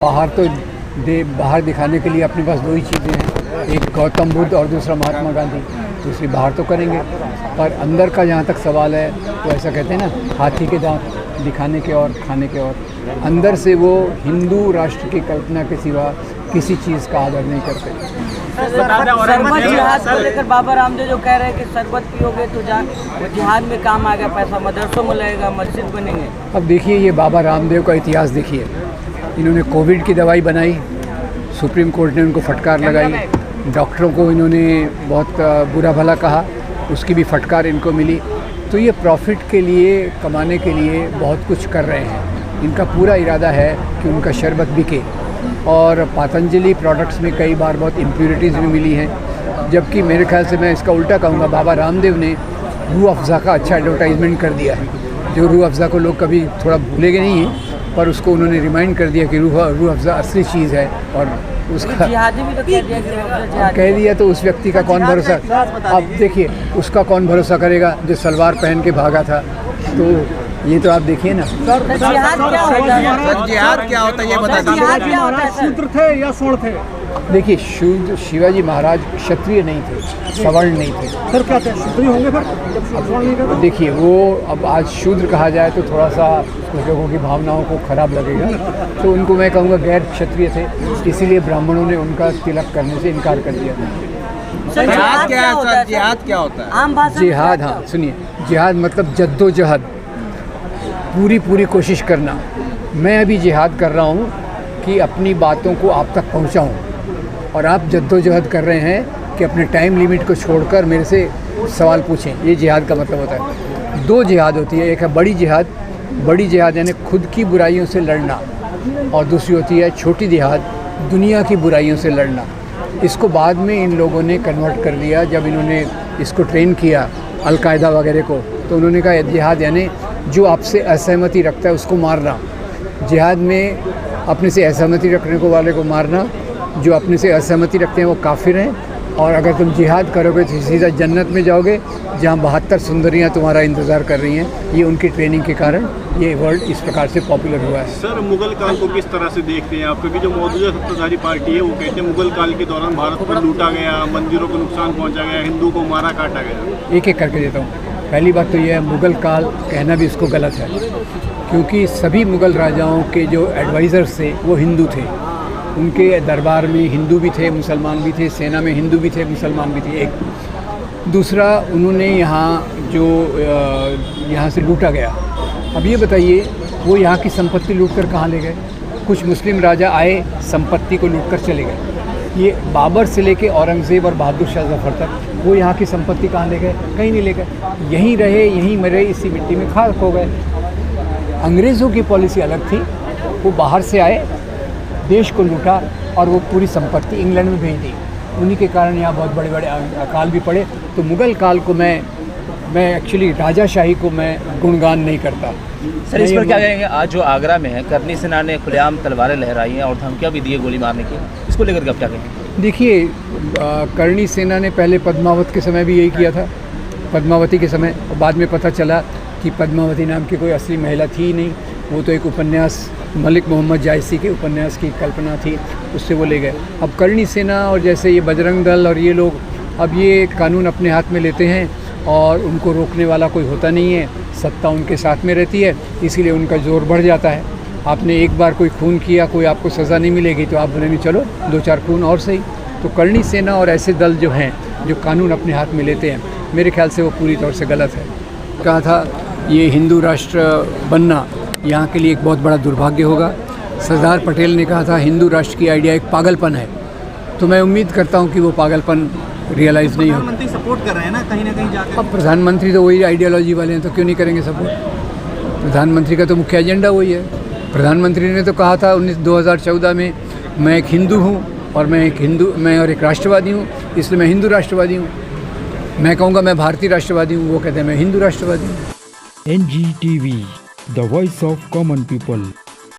बाहर दिखाने के लिए अपने पास दो ही चीज़ें हैं, एक गौतम बुद्ध और दूसरा महात्मा गांधी। दूसरी बाहर तो करेंगे, पर अंदर का जहाँ तक सवाल है तो ऐसा कहते हैं ना, हाथी के दांत दिखाने के और खाने के और। अंदर से वो हिंदू राष्ट्र की कल्पना के सिवा किसी चीज़ का आदर नहीं करते। शरबत जिहाद को लेकर बाबा रामदेव जो कह रहे हैं कि शरबत पियोगे तो जिहाद में काम आ गया, पैसा मदरसों में लगेगा, मस्जिद बनेंगे। अब देखिए, ये बाबा रामदेव का इतिहास देखिए। इन्होंने कोविड की दवाई बनाई, सुप्रीम कोर्ट ने उनको फटकार लगाई, डॉक्टरों को इन्होंने बहुत बुरा भला कहा, उसकी भी फटकार इनको मिली। तो ये प्रॉफिट के लिए, कमाने के लिए बहुत कुछ कर रहे हैं। इनका पूरा इरादा है कि उनका शरबत बिके, और पतंजलि प्रोडक्ट्स में कई बार बहुत इम्प्योरिटीज़ भी मिली हैं। जबकि मेरे ख्याल से मैं इसका उल्टा कहूँगा, बाबा रामदेव ने रूह अफ़ज़ा का अच्छा एडवर्टाइजमेंट कर दिया है। जो रूह अफ़ज़ा को लोग कभी थोड़ा भूलेंगे नहीं हैं, पर उसको उन्होंने रिमाइंड कर दिया कि रूह अफ़ज़ा असली चीज़ है। और उसका कह दिया तो उस व्यक्ति का कौन भरोसा। अब देखिए, उसका कौन भरोसा करेगा जो सलवार पहन के भागा था। तो ये तो आप देखिए ना। जिहाद क्या होता है ये बता दीजिए। शूद्र थे या स्वर्ण थे? देखिए, शिवाजी महाराज क्षत्रिय नहीं थे, सवर्ण नहीं थे। सर क्या थे? शूद्र ही होंगे फिर जब स्वर्ण नहीं थे? देखिए, वो अब आज शूद्र कहा जाए तो थोड़ा सा कुछ लोगों की भावनाओं को खराब लगेगा। तो उनको मैं कहूँगा गैर क्षत्रिय थे, इसीलिए ब्राह्मणों ने उनका तिलक करने से इनकार कर दिया। जिहाद क्या होता है? जिहाद क्या होता है? आम भाषा जिहाद, हाँ सुनिए, जिहाद मतलब जद्दोजहद, पूरी कोशिश करना। मैं अभी जिहाद कर रहा हूँ कि अपनी बातों को आप तक पहुँचाऊँ, और आप जद्दोजहद कर रहे हैं कि अपने टाइम लिमिट को छोड़कर मेरे से सवाल पूछें। ये जिहाद का मतलब होता है। दो जिहाद होती है, एक है बड़ी जिहाद यानी खुद की बुराइयों से लड़ना, और दूसरी होती है छोटी जिहाद, दुनिया की बुराइयों से लड़ना। इसको बाद में इन लोगों ने कन्वर्ट कर लिया। जब इन्होंने इसको ट्रेन किया अल-कायदा वगैरह को, तो उन्होंने कहा जिहाद यानी जो आपसे असहमति रखता है उसको मारना। जिहाद में अपने से असहमति रखने को वाले को मारना, जो अपने से असहमति रखते हैं वो काफिर हैं। और अगर तुम जिहाद करोगे तो सीधा जन्नत में जाओगे, जहाँ 72 सुंदरियाँ तुम्हारा इंतज़ार कर रही हैं। ये उनकी ट्रेनिंग के कारण ये वर्ड इस प्रकार से पॉपुलर हुआ है। सर, मुगल काल को किस तरह से देखते हैं आप? क्योंकि जो मौजूदा सत्ताधारी पार्टी है वो कहते हैं मुगल काल के दौरान भारत पर लूटा गया, मंदिरों को नुकसान पहुँचा गया, हिंदू को मारा काटा गया। एक एक करके देता हूँ। पहली बात तो यह है, मुग़ल काल कहना भी इसको गलत है, क्योंकि सभी मुग़ल राजाओं के जो एडवाइज़र्स थे वो हिंदू थे। उनके दरबार में हिंदू भी थे, मुसलमान भी थे, सेना में हिंदू भी थे, मुसलमान भी थे। एक दूसरा, उन्होंने यहाँ से लूटा गया। अब ये बताइए, वो यहाँ की संपत्ति लूटकर कहाँ ले गए? कुछ मुस्लिम राजा आए, संपत्ति को लूटकर चले गए। ये बाबर से लेके औरंगज़ेब और बहादुर शाह जफ़र तक वो यहाँ की संपत्ति कहाँ ले गए? कहीं नहीं ले गए। यहीं रहे, यहीं मरे, इसी मिट्टी में खाक हो गए। अंग्रेज़ों की पॉलिसी अलग थी। वो बाहर से आए, देश को लूटा, और वो पूरी संपत्ति इंग्लैंड में भेज दी। उन्हीं के कारण यहाँ बहुत बड़े बड़े अकाल भी पड़े। तो मुग़ल काल को मैं एक्चुअली राजाशाही को मैं गुणगान नहीं करता। सर, इस पर क्या कहेंगे? आज जो आगरा में है, करनी सेना ने खुलेआम तलवारें लहराई हैं और धमकियाँ भी दी है गोली मारने की, इसको लेकर आप क्या कहेंगे? देखिए, करनी सेना ने पहले पद्मावत के समय भी यही किया था, पद्मावती के समय। और बाद में पता चला कि पद्मावती नाम की कोई असली महिला थी ही नहीं, वो तो एक उपन्यास, मलिक मोहम्मद जायसी के उपन्यास की कल्पना थी, उससे वो ले गए। अब करनी सेना और जैसे ये बजरंग दल और ये लोग अब ये कानून अपने हाथ में लेते हैं, और उनको रोकने वाला कोई होता नहीं है। सत्ता उनके साथ में रहती है, इसीलिए उनका जोर बढ़ जाता है। आपने एक बार कोई खून किया, कोई आपको सज़ा नहीं मिलेगी, तो आप बोलेंगे चलो 2-4 खून और सही। तो करनी सेना और ऐसे दल जो हैं, जो कानून अपने हाथ में लेते हैं, मेरे ख्याल से वो पूरी तौर से गलत है। कहा था ये हिंदू राष्ट्र बनना यहाँ के लिए एक बहुत बड़ा दुर्भाग्य होगा। सरदार पटेल ने कहा था हिंदू राष्ट्र की आइडिया एक पागलपन है। तो मैं उम्मीद करता हूँ कि वो पागलपन रियलाइज़ नहीं हो। प्रधानमंत्री सपोर्ट कर रहे हैं ना कहीं ना कहीं जाकर। अब प्रधानमंत्री तो वही आइडियोलॉजी वाले हैं, तो क्यों नहीं करेंगे सपोर्ट? प्रधानमंत्री का तो मुख्य एजेंडा वही है। प्रधानमंत्री ने तो कहा था 2014 में, मैं एक हिंदू हूँ और मैं एक राष्ट्रवादी हूँ, इसलिए मैं हिंदू राष्ट्रवादी हूँ। मैं कहूँगा मैं भारतीय राष्ट्रवादी हूँ, वो कहते हैं मैं हिंदू राष्ट्रवादी हूँ। NGTV, the voice of common people।